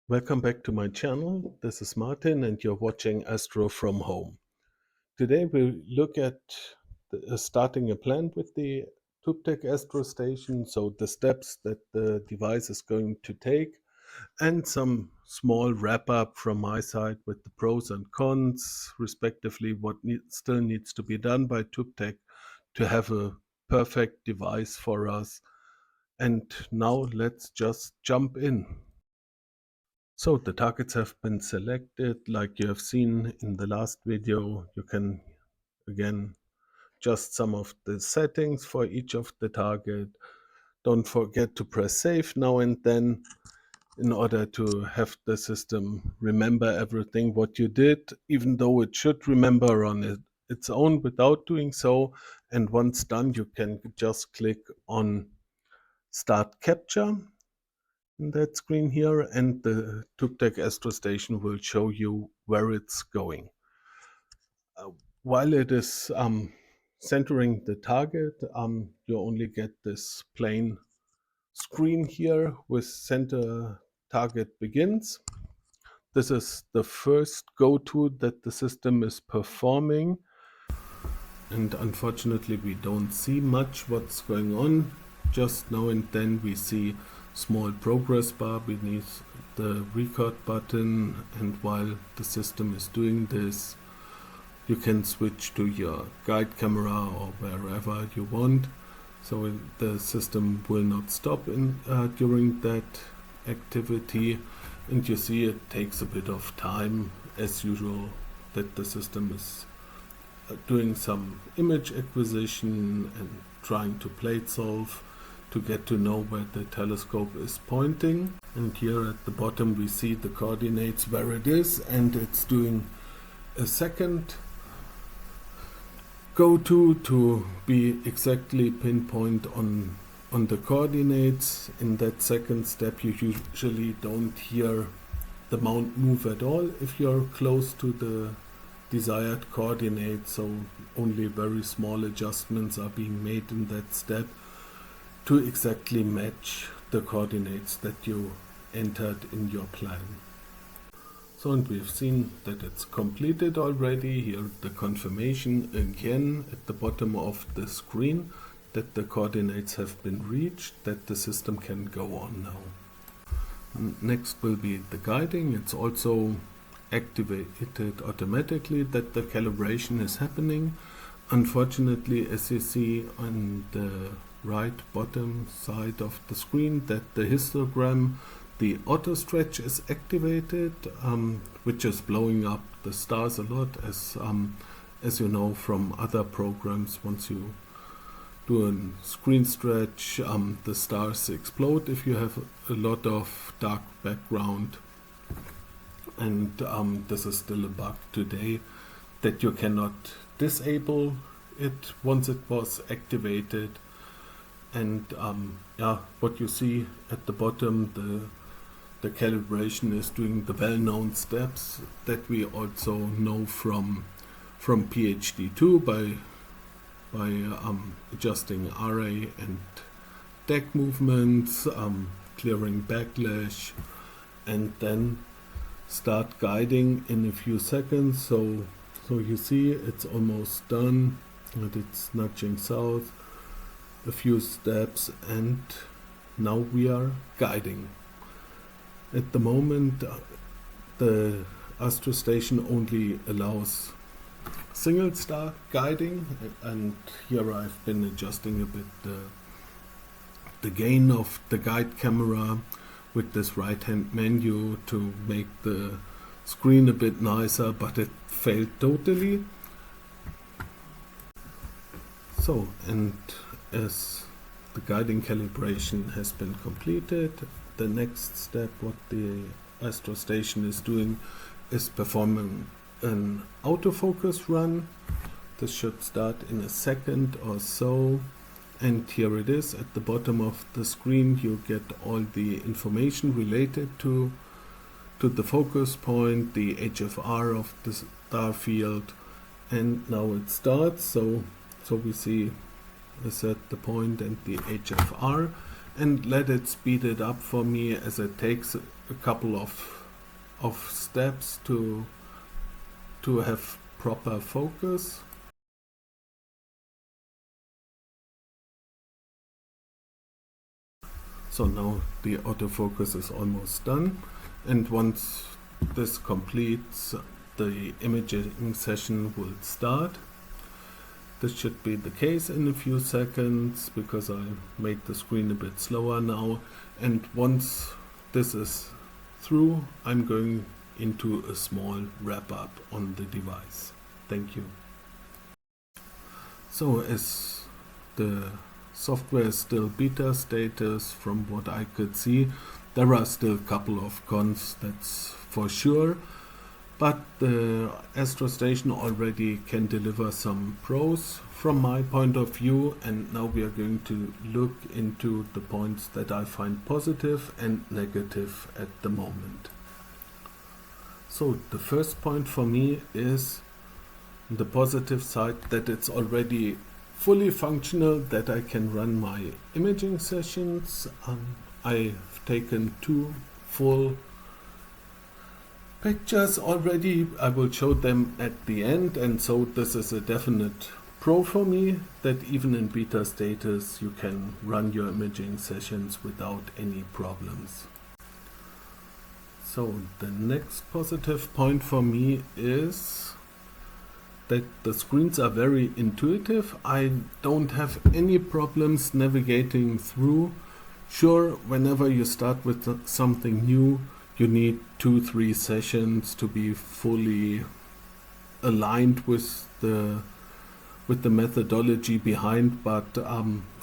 Welcome back to my channel. This is Martin and you're watching Astro from home. Today we'll look at starting a plant with the Touptek Astro Station, so the steps that the device is going to take, and some small wrap up from my side with the pros and cons, respectively, what still needs to be done by Touptek to have a perfect device for us. And now let's just jump in. So the targets have been selected like you have seen in the last video. You can again adjust some of the settings for each of the target. Don't forget to press save now and then in order to have the system remember everything what you did, even though it should remember on its own without doing so. And once done, you can just click on start capture in that screen here, and the Touptek Astro Station will show you where it's going. Uh, while it is centering the target, you only get this plain screen here with center target begins. This is the first go-to that the system is performing, and unfortunately we don't see much what's going on. Just now and then we see small progress bar beneath the record button, and while the system is doing this, you can switch to your guide camera or wherever you want, so the system will not stop during that activity. And you see it takes a bit of time as usual that the system is doing some image acquisition and trying to plate solve to get to know where the telescope is pointing. And here at the bottom we see the coordinates where it is, and it's doing a second go to be exactly pinpoint on the coordinates. In that second step you usually don't hear the mount move at all if you're close to the desired coordinates, so only very small adjustments are being made in that step to exactly match the coordinates that you entered in your plan. So, and we've seen that it's completed already. Here the confirmation again at the bottom of the screen that the coordinates have been reached, that the system can go on now. Next will be the guiding. It's also activated automatically that the calibration is happening. Unfortunately, as you see on the right bottom side of the screen, that the histogram, the auto stretch is activated, which is blowing up the stars a lot, as you know from other programs. Once you do a screen stretch, the stars explode if you have a lot of dark background. And this is still a bug today, that you cannot disable it once it was activated. And yeah, what you see at the bottom, the calibration is doing the well-known steps that we also know from PhD2 by adjusting array and deck movements, clearing backlash, and then start guiding in a few seconds. So you see it's almost done, and it's nudging south a few steps, and now we are guiding. At the moment the Astro Station only allows single star guiding, and here I've been adjusting a bit the gain of the guide camera with this right hand menu to make the screen a bit nicer, but it failed totally. So, and as the guiding calibration has been completed, the next step what the Astro Station is doing is performing an autofocus run. This should start in a second or so, and here it is at the bottom of the screen. You get all the information related to the focus point, the HFR of the star field, and now it starts. So we see I set the point and the HFR, and let it speed it up for me as it takes a couple of steps to have proper focus. So now the autofocus is almost done, and once this completes, the imaging session will start. This should be the case in a few seconds because I made the screen a bit slower now, and once this is through, I'm going into a small wrap-up on the device. Thank you. So as the software is still beta status, from what I could see, there are still a couple of cons, that's for sure, but the AstroStation already can deliver some pros from my point of view, and now we are going to look into the points that I find positive and negative at the moment. So the first point for me is the positive side, that it's already fully functional, that I can run my imaging sessions. I've taken 2 full pictures already. I will show them at the end, and so this is a definite pro for me, that even in beta status you can run your imaging sessions without any problems. So the next positive point for me is that the screens are very intuitive. I don't have any problems navigating through. Sure, whenever you start with something new, you need 2-3 sessions to be fully aligned with the methodology behind, but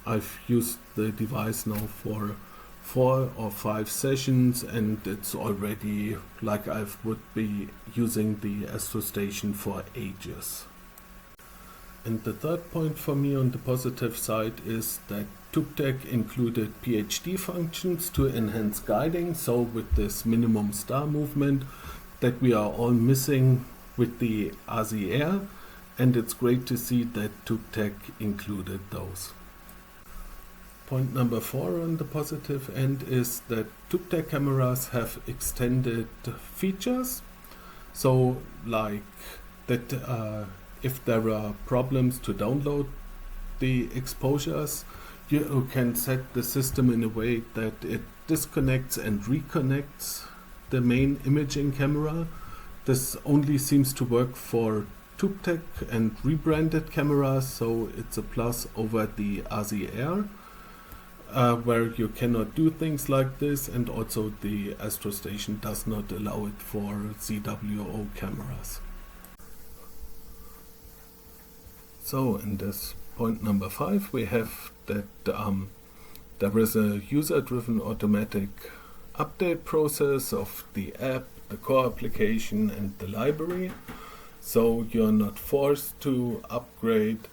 I've used the device now for 4 or 5 sessions, and it's already like I would be using the AstroStation for ages. And the third point for me on the positive side is that Touptek included PhD functions to enhance guiding, so with this minimum star movement that we are all missing with the ASI Air, and it's great to see that Touptek included those. Point number 4 on the positive end is that Touptek cameras have extended features, so like that if there are problems to download the exposures, you can set the system in a way that it disconnects and reconnects the main imaging camera. This only seems to work for Touptek and rebranded cameras, so it's a plus over the ASI Air, where you cannot do things like this, and also the AstroStation does not allow it for ZWO cameras. So in this point number 5, we have that there is a user-driven automatic update process of the app, the core application and the library, so you're not forced to upgrade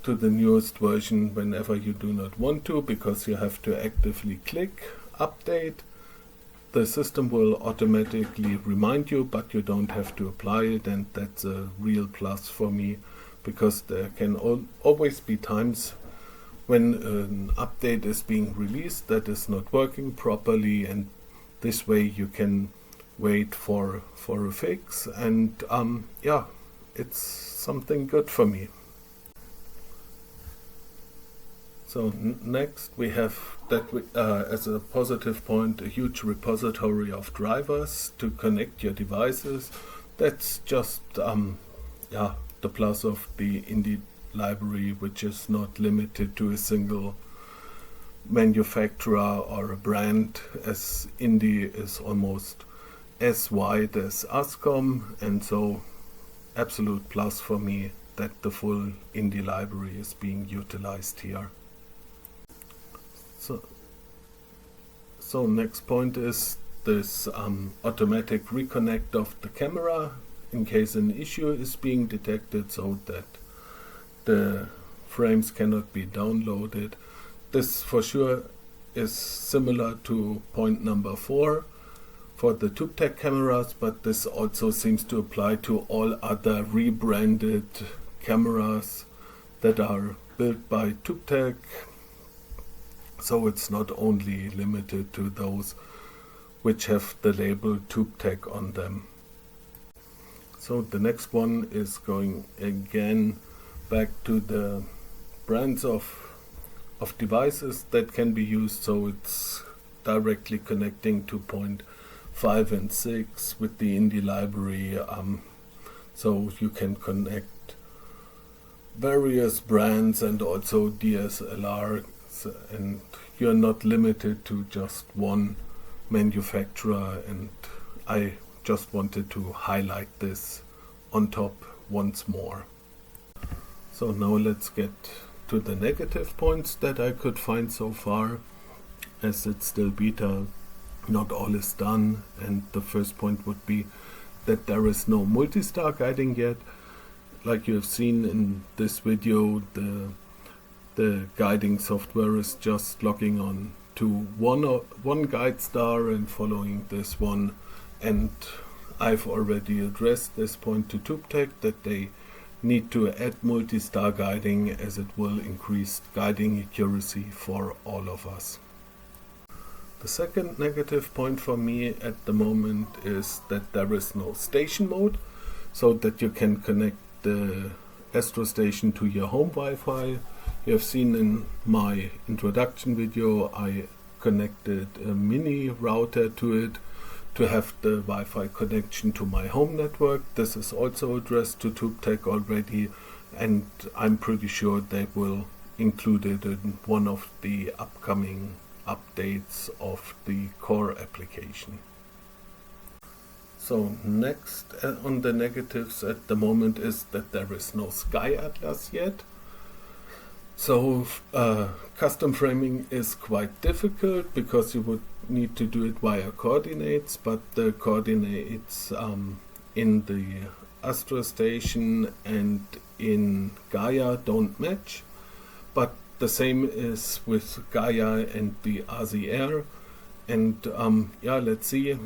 to the newest version whenever you do not want to, because you have to actively click update. The system will automatically remind you, but you don't have to apply it, and that's a real plus for me, because there can always be times when an update is being released that is not working properly, and this way you can wait for a fix, and yeah, it's something good for me. So next we have that as a positive point, a huge repository of drivers to connect your devices. That's just yeah, the plus of the Indie library, which is not limited to a single manufacturer or a brand, as Indie is almost as wide as ASCOM, and so absolute plus for me that the full Indie library is being utilized here. So next point is this automatic reconnect of the camera in case an issue is being detected, so that the frames cannot be downloaded. This for sure is similar to point number 4 for the Touptek cameras, but this also seems to apply to all other rebranded cameras that are built by Touptek. So it's not only limited to those which have the label Touptek on them. So the next one is going again back to the brands of devices that can be used. So it's directly connecting to point 5 and 6 with the Indie library. So you can connect various brands and also DSLRs, and you're not limited to just one manufacturer, and I just wanted to highlight this on top once more. So now let's get to the negative points that I could find so far. As it's still beta, not all is done, and the first point would be that there is no multi-star guiding yet. Like you have seen in this video, the guiding software is just logging on to one guide star and following this one, and I've already addressed this point to Touptek that they need to add multi-star guiding, as it will increase guiding accuracy for all of us. The second negative point for me at the moment is that there is no station mode, so that you can connect the Astro Station to your home Wi-Fi. You have seen in my introduction video I connected a mini router to it to have the Wi-Fi connection to my home network. This is also addressed to Touptek already, and I'm pretty sure they will include it in one of the upcoming updates of the core application. So next on the negatives at the moment is that there is no Sky Atlas yet. So custom framing is quite difficult because you would need to do it via coordinates, but the coordinates in the Astro Station and in Gaia don't match. But the same is with Gaia and the RZR, and yeah, let's see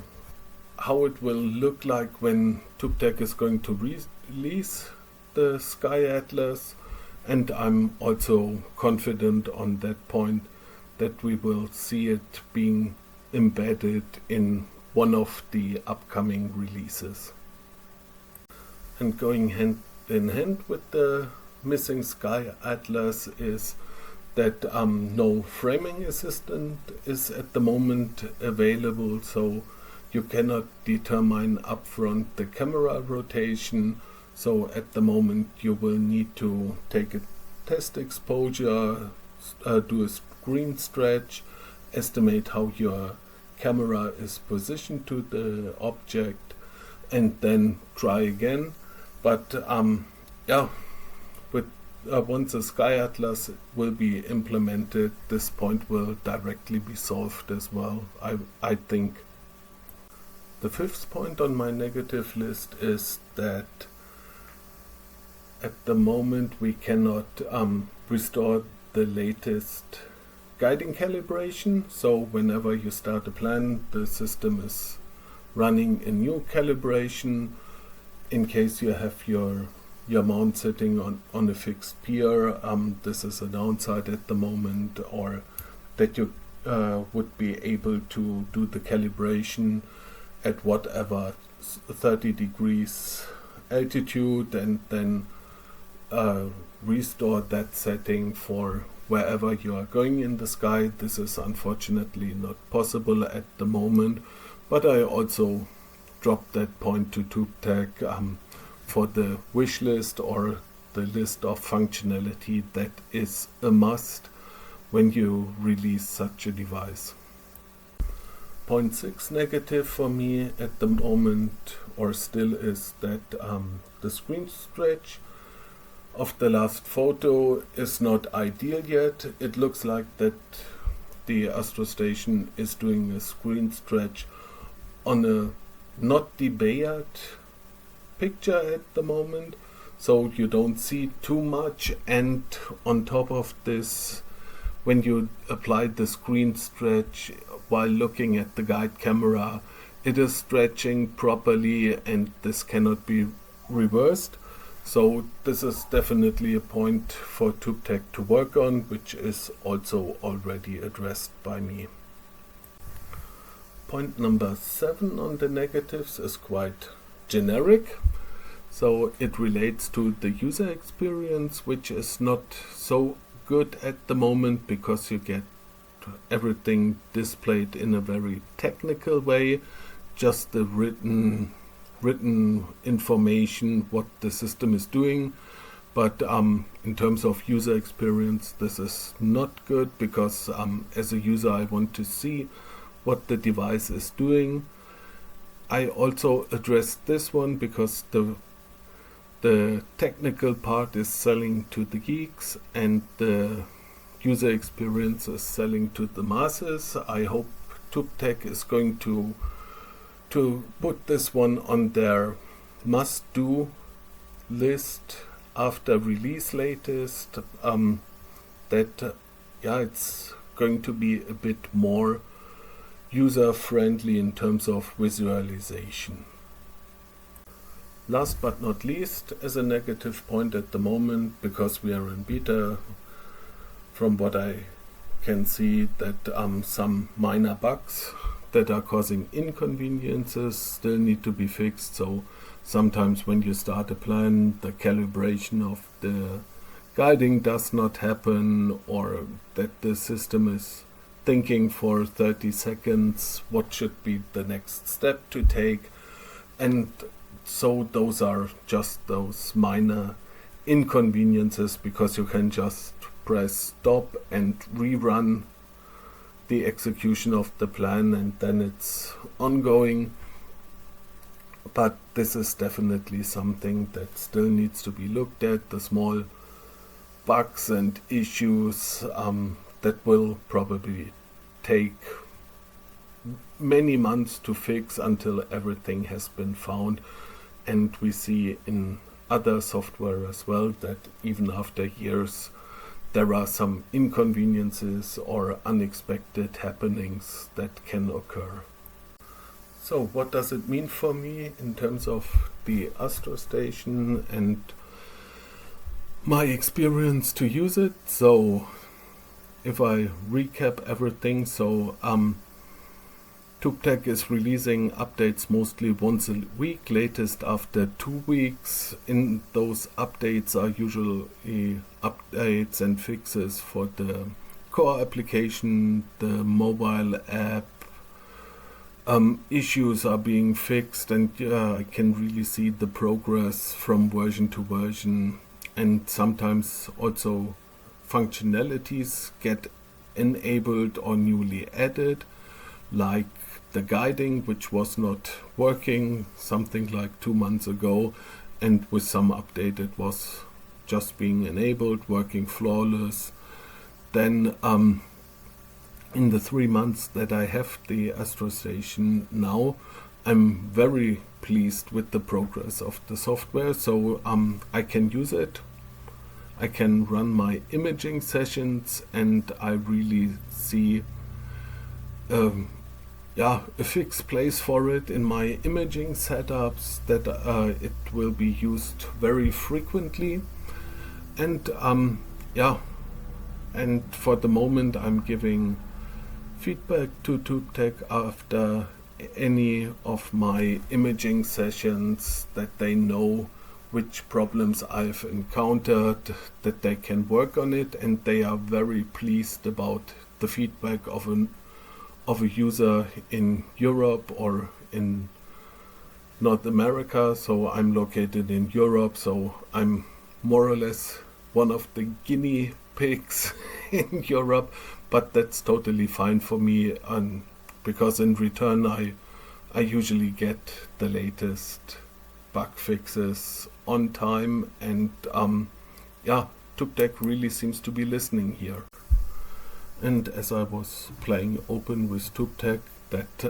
how it will look like when Touptek is going to release the Sky Atlas, and I'm also confident on that point that we will see it being embedded in one of the upcoming releases. And going hand in hand with the missing Sky Atlas is that no framing assistant is at the moment available, so you cannot determine upfront the camera rotation. So at the moment you will need to take a test exposure, do a screen stretch, estimate how your camera is positioned to the object, and then try again. But yeah, with once the Sky Atlas will be implemented, this point will directly be solved as well, I think. The fifth point on my negative list is that at the moment we cannot restore the latest guiding calibration. So whenever you start a plan, the system is running a new calibration. In case you have your mount sitting on a fixed pier, this is a downside at the moment, or that you would be able to do the calibration at whatever 30 degrees altitude and then restore that setting for wherever you are going in the sky. This is unfortunately not possible at the moment, but I also dropped that point to Touptek for the wish list or the list of functionality that is a must when you release such a device. Point 6 negative for me at the moment, or still, is that the screen stretch of the last photo is not ideal yet. It looks like that the Astro Station is doing a screen stretch on a not debayered picture at the moment, so you don't see too much, and on top of this, when you apply the screen stretch while looking at the guide camera, it is stretching properly and this cannot be reversed. So this is definitely a point for Touptek to work on, which is also already addressed by me. point number 7 on the negatives is quite generic. So it relates to the user experience, which is not so good at the moment because you get everything displayed in a very technical way, just the written information what the system is doing. But in terms of user experience, this is not good because as a user I want to see what the device is doing. I also addressed this one because the technical part is selling to the geeks and the user experience is selling to the masses. I hope Touptek is going to put this one on their must-do list after release latest. It's going to be a bit more user-friendly in terms of visualization. Last but not least, as a negative point at the moment, because we are in beta, from what I can see that some minor bugs that are causing inconveniences still need to be fixed. So sometimes when you start a plan, the calibration of the guiding does not happen, or that the system is thinking for 30 seconds what should be the next step to take. And so those are just those minor inconveniences, because you can just press stop and rerun the execution of the plan and then it's ongoing. But this is definitely something that still needs to be looked at, the small bugs and issues that will probably take many months to fix until everything has been found. And we see in other software as well that even after years there are some inconveniences or unexpected happenings that can occur. So what does it mean for me in terms of the Astro Station and my experience to use it? So if I recap everything, so Touptek is releasing updates mostly once a week, latest after 2 weeks. In those updates are usually updates and fixes for the core application, the mobile app. Issues are being fixed, and I can really see the progress from version to version, and sometimes also functionalities get enabled or newly added, like the guiding, which was not working something like 2 months ago, and with some update it was just being enabled, working flawless. Then in the 3 months that I have the Astro Station now, I'm very pleased with the progress of the software. So I can use it, I can run my imaging sessions, and I really see a fixed place for it in my imaging setups, that it will be used very frequently. And and for the moment I'm giving feedback to Touptek after any of my imaging sessions, that they know which problems I've encountered, that they can work on it, and they are very pleased about the feedback of a user in Europe or in North America. So I'm located in Europe, so I'm more or less one of the guinea pigs in Europe, but that's totally fine for me, because in return I usually get the latest bug fixes on time, and Touptek really seems to be listening here. And as I was playing open with Touptek, that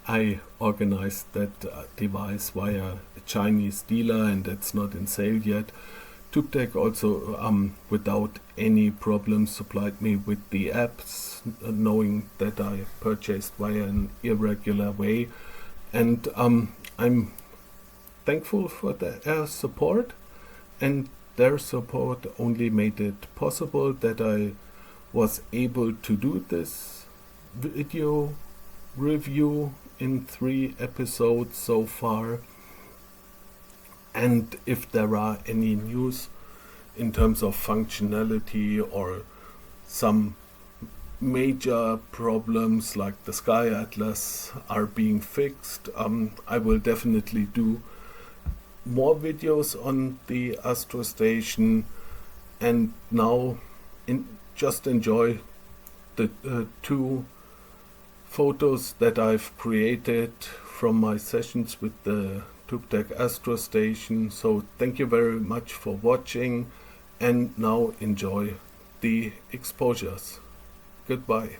I organized that device via a Chinese dealer, and it's not in sale yet. Touptek also, without any problems, supplied me with the apps, knowing that I purchased via an irregular way. And I'm thankful for their support, and their support only made it possible that I was able to do this video review in 3 episodes so far, and if there are any news in terms of functionality or some major problems like the Sky Atlas are being fixed, I will definitely do more videos on the Astro Station. And now just enjoy the 2 photos that I've created from my sessions with the Touptek Astro Station. So thank you very much for watching, and now enjoy the exposures. Goodbye.